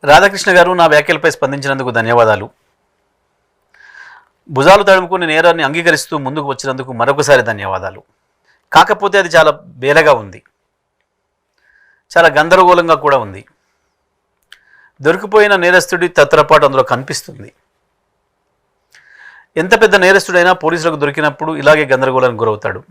రాధాకృష్ణ గారు, నా వ్యాఖ్యలపై స్పందించినందుకు ధన్యవాదాలు. భుజాలు తడుముకుని నేరాన్ని అంగీకరిస్తూ ముందుకు వచ్చినందుకు మరొకసారి ధన్యవాదాలు. కాకపోతే అది చాలా బేలగా ఉంది, చాలా గందరగోళంగా కూడా ఉంది. దొరికిపోయిన నేరస్తుడి తత్రపాటు అందులో కనిపిస్తుంది. ఎంత పెద్ద నేరస్తుడైనా పోలీసులకు దొరికినప్పుడు ఇలాగే గందరగోళానికి గురవుతాడు.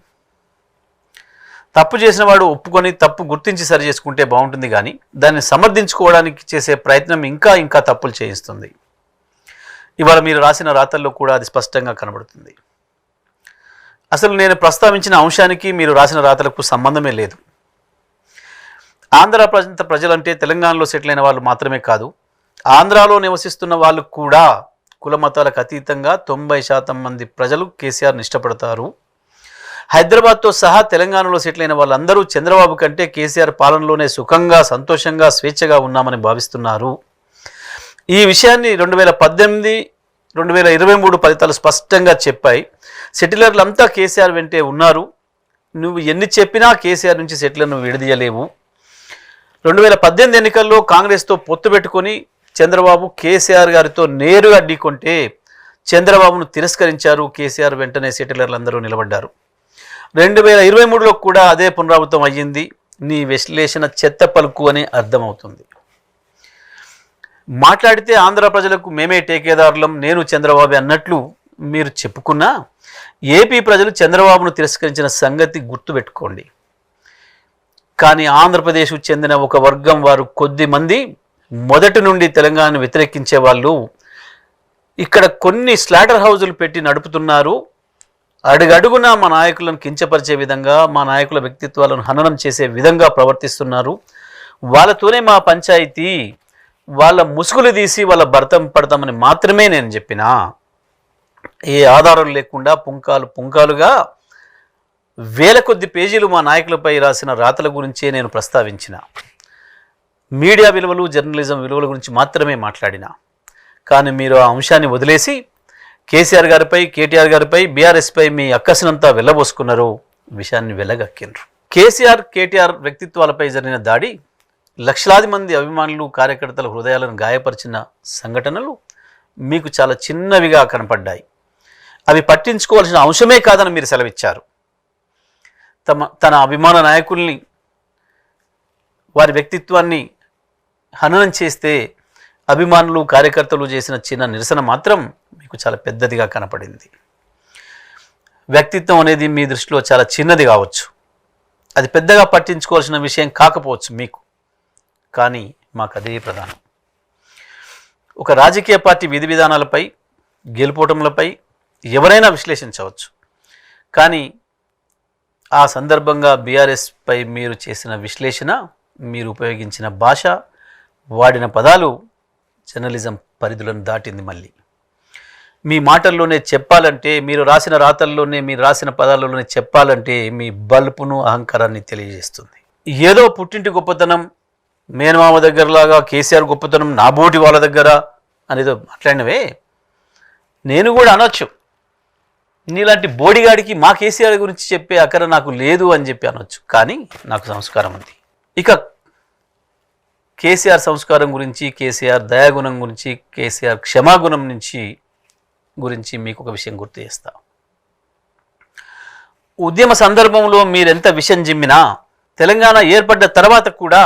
తప్పు చేసిన వాడు ఒప్పుకొని తప్పు గుర్తించి సరి చేసుకుంటే బాగుంటుంది, కానీ దాన్ని సమర్థించుకోవడానికి చేసే ప్రయత్నం ఇంకా ఇంకా తప్పులు చేయిస్తుంది. ఇవాళ మీరు రాసిన రాతల్లో కూడా అది స్పష్టంగా కనబడుతుంది. అసలు నేను ప్రస్తావించిన అంశానికి మీరు రాసిన రాతలకు సంబంధమే లేదు. ఆంధ్ర ప్రాంత ప్రజలంటే తెలంగాణలో సెటిల్ అయిన వాళ్ళు మాత్రమే కాదు, ఆంధ్రాలో నివసిస్తున్న వాళ్ళు కూడా కుల మతాలకు అతీతంగా 90% మంది ప్రజలు కేసీఆర్ని ఇష్టపడతారు. హైదరాబాద్తో సహా తెలంగాణలో సెటిల్ అయిన వాళ్ళందరూ చంద్రబాబు కంటే కేసీఆర్ పాలనలోనే సుఖంగా, సంతోషంగా, స్వేచ్ఛగా ఉన్నామని భావిస్తున్నారు. ఈ విషయాన్ని 2018, 2023 ఫలితాలు స్పష్టంగా చెప్పాయి. సెటిలర్లంతా కేసీఆర్ వెంటే ఉన్నారు. నువ్వు ఎన్ని చెప్పినా కేసీఆర్ నుంచి సెటిలర్ను విడదీయలేవు. 2018 ఎన్నికల్లో కాంగ్రెస్తో పొత్తు పెట్టుకొని చంద్రబాబు కేసీఆర్ గారితో నేరుగా ఢీకొంటే చంద్రబాబును తిరస్కరించారు. కేసీఆర్ వెంటనే సెటిలర్లందరూ నిలబడ్డారు. 2023లో కూడా అదే పునరావృతం అయ్యింది. నీ విశ్లేషణ చెత్త పలుకు అని అర్థమవుతుంది. మాట్లాడితే ఆంధ్ర ప్రజలకు మేమే టేకేదారులం, నేను చంద్రబాబు అన్నట్లు మీరు చెప్పుకున్నా ఏపీ ప్రజలు చంద్రబాబును తిరస్కరించిన సంగతి గుర్తుపెట్టుకోండి. కానీ ఆంధ్రప్రదేశ్ చెందిన ఒక వర్గం వారు కొద్ది మంది మొదటి నుండి తెలంగాణను వ్యతిరేకించే వాళ్ళు ఇక్కడ కొన్ని స్లాటర్ హౌజులు పెట్టి నడుపుతున్నారు. అడుగడుగున మా నాయకులను కించపరిచే విధంగా, మా నాయకుల వ్యక్తిత్వాలను హననం చేసే విధంగా ప్రవర్తిస్తున్నారు. వాళ్ళతోనే మా పంచాయతీ, వాళ్ళ ముసుగులు తీసి వాళ్ళ భర్తం పడతామని మాత్రమే నేను చెప్పినా. ఏ ఆధారం లేకుండా పుంకాలుగా వేల కొద్ది పేజీలు మా నాయకులపై రాసిన రాతల గురించే నేను ప్రస్తావించిన. మీడియా విలువలు, జర్నలిజం విలువల గురించి మాత్రమే మాట్లాడిన. కానీ మీరు ఆ అంశాన్ని వదిలేసి కేసీఆర్ గారిపై, కేటీఆర్ గారిపై, బీఆర్ఎస్పై మీ అక్కసినంతా వెళ్ళబోసుకున్నారు, విషయాన్ని వెళ్ళగక్కినరు. కేసీఆర్, కేటీఆర్ వ్యక్తిత్వాలపై జరిగిన దాడి లక్షలాది మంది అభిమానులు, కార్యకర్తల హృదయాలను గాయపరిచిన సంఘటనలు మీకు చాలా చిన్నవిగా కనపడ్డాయి. అవి పట్టించుకోవాల్సిన అంశమే కాదని మీరు సెలవిచ్చారు. తన అభిమాన నాయకుల్ని, వారి వ్యక్తిత్వాన్ని హననం చేస్తే అభిమానులు, కార్యకర్తలు చేసిన చిన్న నిరసన మాత్రం మీకు చాలా పెద్దదిగా కనపడింది. వ్యక్తిత్వం అనేది మీ దృష్టిలో చాలా చిన్నది కావచ్చు, అది పెద్దగా పట్టించుకోవాల్సిన విషయం కాకపోవచ్చు మీకు, కానీ మాకు అదే ప్రధానం. ఒక రాజకీయ పార్టీ విధి విధానాలపై, గెలుపోటములపై ఎవరైనా విశ్లేషించవచ్చు, కానీ ఆ సందర్భంగా బీఆర్ఎస్పై మీరు చేసిన విశ్లేషణ, మీరు ఉపయోగించిన భాష, వాడిన పదాలు జర్నలిజం పరిధులను దాటింది. మళ్ళీ మీ మాటల్లోనే చెప్పాలంటే, మీరు రాసిన రాతల్లోనే, మీరు రాసిన పదాలలోనే చెప్పాలంటే మీ బల్పును, అహంకారాన్ని తెలియజేస్తుంది. ఏదో పుట్టింటి గొప్పతనం, మేనమామ దగ్గరలాగా కేసీఆర్ గొప్పతనం నా బోటి వాళ్ళ దగ్గర అనేదో మాట్లాడినవే నేను కూడా అనొచ్చు. నీలాంటి బోడిగాడికి మా కేసీఆర్ గురించి చెప్పే అక్కర నాకు లేదు అని చెప్పి అనొచ్చు, కానీ నాకు సంస్కారం ఉంది. ఇక కేసీఆర్ సంస్కారం గురించి, కేసీఆర్ దయాగుణం గురించి, కేసీఆర్ క్షమాగుణం గురించి మీకు ఒక విషయం గుర్తు చేస్తా. ఉద్యమ సందర్భంలో మీరెంత విషం జిమ్మినా తెలంగాణ ఏర్పడ్డ తర్వాత కూడా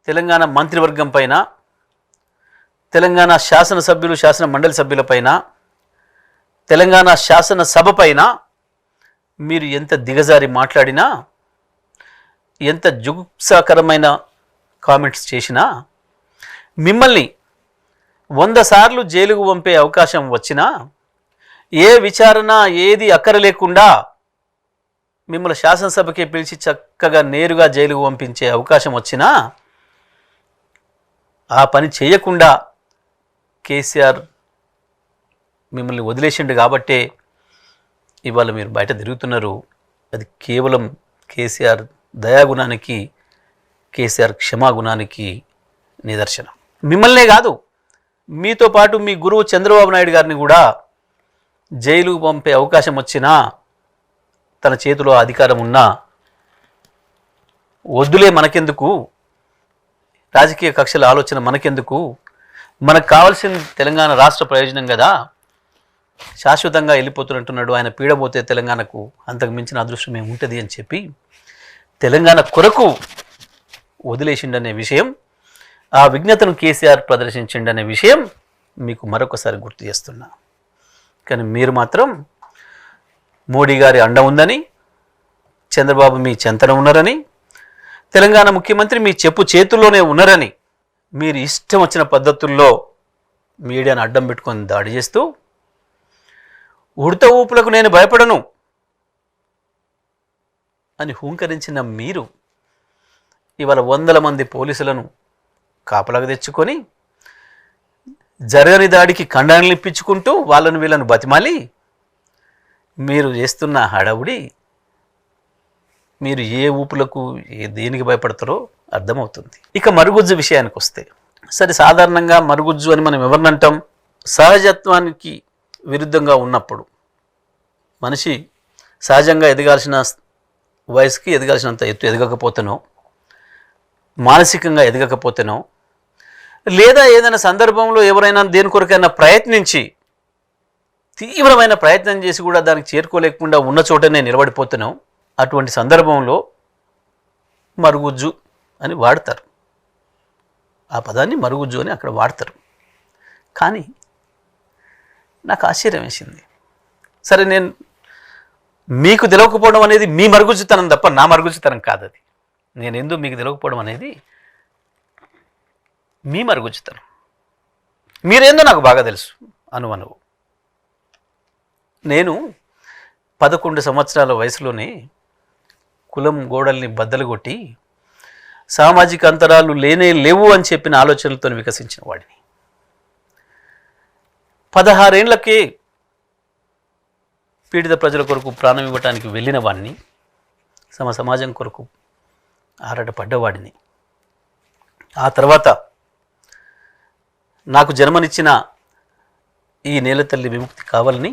తెలంగాణ మంత్రివర్గం పైన, తెలంగాణ శాసనసభ్యులు, శాసన మండలి సభ్యులపైన, తెలంగాణ శాసనసభ పైన మీరు ఎంత దిగజారి మాట్లాడినా, ఎంత జుగుప్సాకరమైన కామెంట్స్ చేసినా, మిమ్మల్ని 100 సార్లు జైలుకు పంపే అవకాశం వచ్చినా, ఏ విచారణ ఏది అక్కర లేకుండా మిమ్మల్ని శాసనసభకే పిలిచి చక్కగా నేరుగా జైలుకు పంపించే అవకాశం వచ్చినా ఆ పని చేయకుండా కేసీఆర్ మిమ్మల్ని వదిలేసిండు కాబట్టే ఇవాళ మీరు బయట తిరుగుతున్నారు. అది కేవలం కేసీఆర్ దయాగుణానికి, కేసీఆర్ క్షమాగుణానికి నిదర్శనం. మిమ్మల్నే కాదు, మీతో పాటు మీ గురువు చంద్రబాబు నాయుడు గారిని కూడా జైలుకు పంపే అవకాశం వచ్చినా, తన చేతిలో అధికారం ఉన్నా వద్దులే మనకెందుకు, రాజకీయ కక్షల ఆలోచన మనకెందుకు, మనకు కావాల్సిన తెలంగాణ రాష్ట్ర ప్రయోజనం కదా, శాశ్వతంగా వెళ్ళిపోతున్నట్టున్నాడు ఆయన, పీడబోతే తెలంగాణకు అంతకు మించిన అదృష్టం ఏముంటుంది అని చెప్పి తెలంగాణ కొరకు వదిలేసిండనే విషయం, ఆ విజ్ఞతను కేసీఆర్ ప్రదర్శించిండనే విషయం మీకు మరొకసారి గుర్తు చేస్తున్నా. కానీ మీరు మాత్రం మోడీ గారి అండ ఉందని, చంద్రబాబు మీ చెంతన ఉన్నారని, తెలంగాణ ముఖ్యమంత్రి మీ చెప్పు చేతుల్లోనే ఉన్నారని మీరు ఇష్టం వచ్చిన పద్ధతుల్లో మీడియాను అడ్డం పెట్టుకొని దాడి చేస్తూ, ఉడత ఊపులకు నేను భయపడను అని హూంకరించిన మీరు ఇవాళ వందల మంది పోలీసులను కాపలాగా తెచ్చుకొని జరగని దాడికి ఖండనలు ఇప్పించుకుంటూ వాళ్ళను వీళ్ళను బతిమాలి మీరు చేస్తున్న హడావుడి, మీరు ఏ ఊపులకు దేనికి భయపడతారో అర్థమవుతుంది. ఇక మరుగుజ్జు విషయానికి వస్తే, సరే సాధారణంగా మరుగుజ్జు అని మనం ఎవరినంటాం, సహజత్వానికి విరుద్ధంగా ఉన్నప్పుడు, మనిషి సహజంగా ఎదగాల్సిన వయసుకి ఎదగాల్సినంత ఎత్తు ఎదగకపోతేనో, మానసికంగా ఎదగకపోతేనో, లేదా ఏదైనా సందర్భంలో ఎవరైనా దేని కొరకైనా ప్రయత్నించి తీవ్రమైన ప్రయత్నం చేసి కూడా దానికి చేరుకోలేకుండా ఉన్న చోటనే నిలబడిపోతున్నాం, అటువంటి సందర్భంలో మరుగుజ్జు అని వాడతారు. ఆ పదాన్ని మరుగుజ్జు అని అక్కడ వాడతారు. కానీ నాకు ఆశ్చర్యం వేసింది. సరే, నేను మీకు తెలియకపోవడం అనేది మీ మరుగుజ్జుతనం తప్ప నా మరుగుజ్జుతనం కాదు. అది నేను ఎందుకు మీకు తెలియకపోవడం అనేది మీ మరుగుజ్జుతనం. మీరేందో నాకు బాగా తెలుసు అనువనువు. నేను 11 సంవత్సరాల వయసులోనే కులం గోడల్ని బద్దలు కొట్టి సామాజిక అంతరాలు లేనే లేవు అని చెప్పిన ఆలోచనలతో వికసించిన వాడిని. 16 ఏళ్లకే పీడిత ప్రజల కొరకు ప్రాణం ఇవ్వటానికి వెళ్ళిన వాడిని, సమాజం కొరకు ఆరాటపడ్డవాడిని. ఆ తర్వాత నాకు జన్మనిచ్చిన ఈ నేల తల్లి విముక్తి కావాలని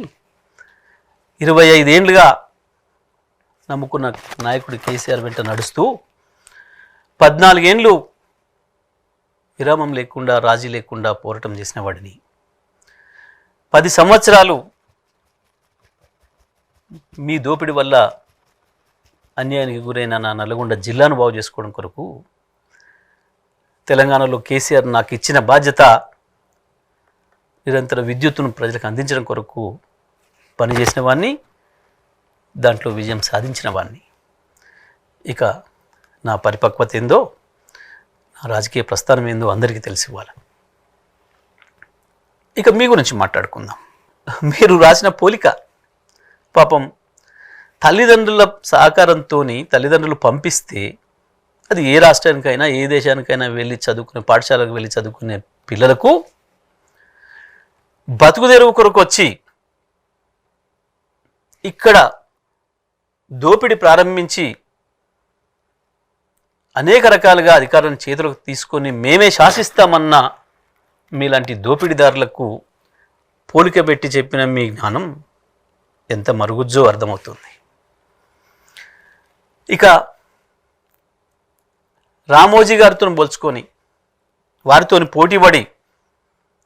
25 ఏళ్లుగా నమ్ముకున్న నాయకుడు కేసీఆర్ వెంట నడుస్తూ 14 ఏళ్ళు విరామం లేకుండా, రాజీ లేకుండా పోరాటం చేసిన వాడిని. 10 సంవత్సరాలు మీ దోపిడి వల్ల అన్యాయానికి గురైన నా నల్గొండ జిల్లాను బాగు చేసుకోవడం కొరకు తెలంగాణలో కేసీఆర్ నాకు ఇచ్చిన బాధ్యత నిరంతర విద్యుత్తును ప్రజలకు అందించడం కొరకు పనిచేసిన వాడిని, దాంట్లో విజయం సాధించిన వాడిని. ఇక నా పరిపక్వత ఏందో, నా రాజకీయ ప్రస్థానం ఏందో అందరికీ తెలిసి ఇవ్వాలి. ఇక మీ గురించి మాట్లాడుకుందాం. మీరు రాసిన పోలిక పాపం తల్లిదండ్రుల సహకారంతో తల్లిదండ్రులు పంపిస్తే అది ఏ రాష్ట్రానికైనా ఏ దేశానికైనా వెళ్ళి చదువుకునే, పాఠశాలకు వెళ్ళి చదువుకునే పిల్లలకు బతుకు తెరువు కొరకు వచ్చి ఇక్కడ దోపిడి ప్రారంభించి అనేక రకాలుగా అధికారాన్ని చేతులకు తీసుకొని మేమే శాసిస్తామన్న మీలాంటి దోపిడీదారులకు పోలిక పెట్టి చెప్పిన మీ జ్ఞానం ఎంత మరుగుజ్జో అర్థమవుతుంది. ఇక రామోజీ గారితో పోల్చుకొని, వారితో పోటీపడి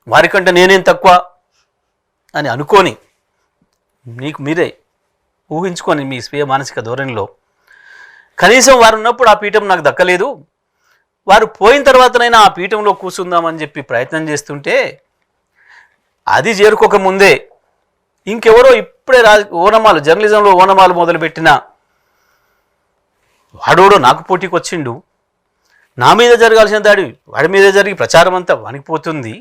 వారికంటే నేనేం తక్కువ అని అనుకొని మీకు మీరే ఊహించుకొని మీ స్వీయ మానసిక ధోరణిలో కనీసం వారు ఉన్నప్పుడు ఆ పీఠం నాకు దక్కలేదు, వారు పోయిన తర్వాతనైనా ఆ పీఠంలో కూర్చుందామని చెప్పి ప్రయత్నం చేస్తుంటే అది చేరుకోకముందే ఇంకెవరో ఇప్పుడే ఓనమాలు, జర్నలిజంలో ఓనమాలు మొదలుపెట్టిన వాడోడో నాకు పోటీకి వచ్చిండు, నా మీద జరగాల్సిన దాడి వాడి మీద జరిగి ప్రచారం అంతా వణికిపోతుంది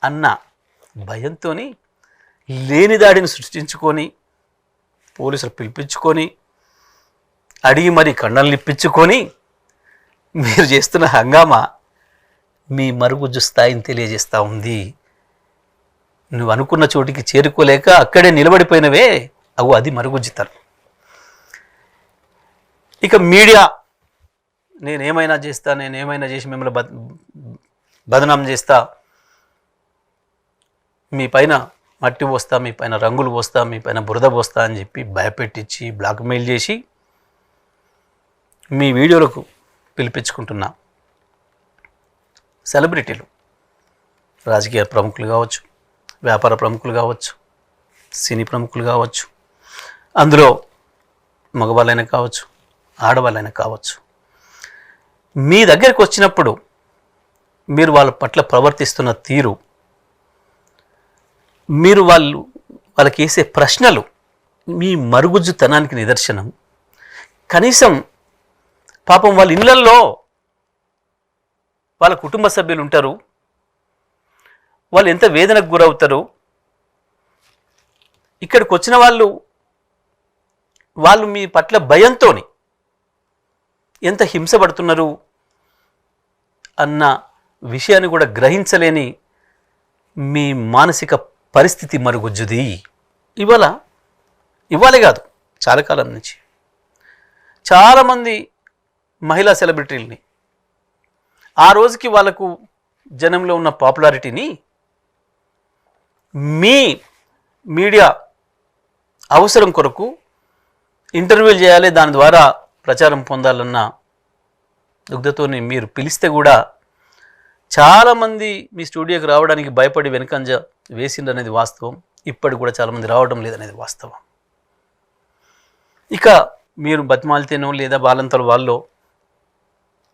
అన్న భయంతో లేని దాడిని సృష్టించుకొని పోలీసులు పిలిపించుకొని అడిగి మరి కండలు ఇప్పించుకొని మీరు చేస్తున్న హంగామా మీ మరుగుజ్జు స్థాయిని తెలియజేస్తూ ఉంది. నువ్వు అనుకున్న చోటికి చేరుకోలేక అక్కడే నిలబడిపోయినవే, అది మరుగుజ్జుతనం. ఇక మీడియా నేనేమైనా చేస్తా, నేనేమైనా చేసి మిమ్మల్ని బదనాం చేస్తా, మీ పైన మట్టి పోస్తా, మీ పైన రంగులు పోస్తా, మీ పైన బురద పోస్తా అని చెప్పి భయపెట్టించి బ్లాక్మెయిల్ చేసి మీ వీడియోలకు పిలిపించుకుంటున్నా సెలబ్రిటీలు, రాజకీయ ప్రముఖులు కావచ్చు, వ్యాపార ప్రముఖులు కావచ్చు, సినీ ప్రముఖులు కావచ్చు, అందులో మగవాళ్ళైనా కావచ్చు, ఆడవాళ్ళైనా కావచ్చు, మీ దగ్గరికి వచ్చినప్పుడు మీరు వాళ్ళ పట్ల ప్రవర్తిస్తున్న తీరు, మీరు వాళ్ళకి వేసే ప్రశ్నలు మీ మరుగుజ్జుతనానికి నిదర్శనం. కనీసం పాపం వాళ్ళ ఇళ్ళల్లో వాళ్ళ కుటుంబ సభ్యులు ఉంటారు, వాళ్ళు ఎంత వేదనకు గురవుతారు. ఇక్కడికి వచ్చిన వాళ్ళు మీ పట్ల భయంతో ఎంత హింసపడుతున్నారు అన్న విషయాన్ని కూడా గ్రహించలేని మీ మానసిక పరిస్థితి మరుగుజ్జుది. ఇవాళే కాదు, చాలా కాలం నుంచి చాలామంది మహిళా సెలబ్రిటీలని ఆ రోజుకి వాళ్ళకు జనంలో ఉన్న పాపులారిటీని మీ మీడియా అవసరం కొరకు ఇంటర్వ్యూలు చేయాలి, దాని ద్వారా ప్రచారం పొందాలన్న దుగ్ధతోని మీరు పిలిస్తే కూడా చాలామంది మీ స్టూడియోకి రావడానికి భయపడి వెనుకంజ వేసిందనేది వాస్తవం. ఇప్పటికి కూడా చాలామంది రావడం లేదనేది వాస్తవం. ఇక మీరు బతిమాలితేనో లేదా బాలంతల వాళ్ళు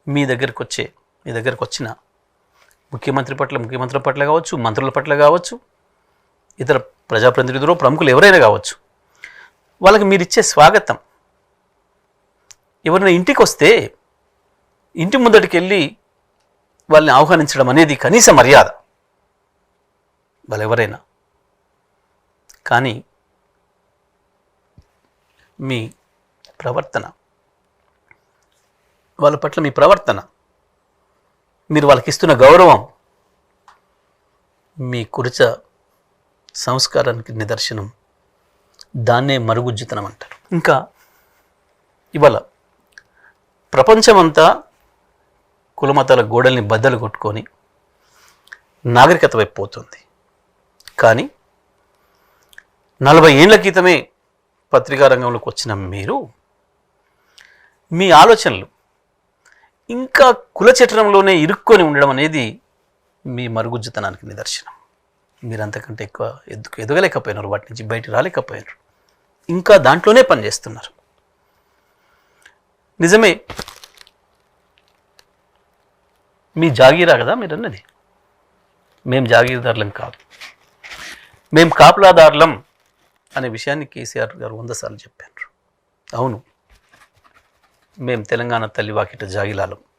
మీ దగ్గరకు వచ్చిన ముఖ్యమంత్రి పట్ల కావచ్చు, మంత్రుల పట్ల కావచ్చు, ఇతర ప్రజాప్రతినిధులు, ప్రముఖులు ఎవరైనా కావచ్చు, వాళ్ళకి మీరు ఇచ్చే స్వాగతం, ఎవరైనా ఇంటికి వస్తే ఇంటి ముందటికి వెళ్ళి వాళ్ళని ఆహ్వానించడం అనేది కనీస మర్యాద వాళ్ళెవరైనా. కానీ మీ ప్రవర్తన, వాళ్ళ పట్ల మీ ప్రవర్తన, మీరు వాళ్ళకి ఇస్తున్న గౌరవం మీ కురచ సంస్కారానికి నిదర్శనం. దాన్నే మరుగుజ్జుతనం అంటారు. ఇంకా ఇవాళ ప్రపంచమంతా కులమతాల గోడల్ని బద్దలు కొట్టుకొని నాగరికత వైపు పోతుంది. కానీ 40 ఏళ్ల క్రితమే పత్రికా రంగంలోకి వచ్చిన మీరు మీ ఆలోచనలు ఇంకా కులచట్రంలోనే ఇరుక్కొని ఉండడం అనేది మీ మరుగుజ్జుతనానికి నిదర్శనం. మీరు అంతకంటే ఎక్కువ ఎదగలేకపోయినారు, వాటి నుంచి బయట రాలేకపోయినారు, ఇంకా దాంట్లోనే పనిచేస్తున్నారు. నిజమే, మీ జాగీరా కదా మీరు అన్నది. మేము జాగీర్దారులం కాదు, మేము కాపలాదారులం అనే విషయాన్ని కేసీఆర్ గారు 100 సార్లు చెప్పారు. అవును, మేము తెలంగాణ తల్లి వాకిట జాగిలాలం.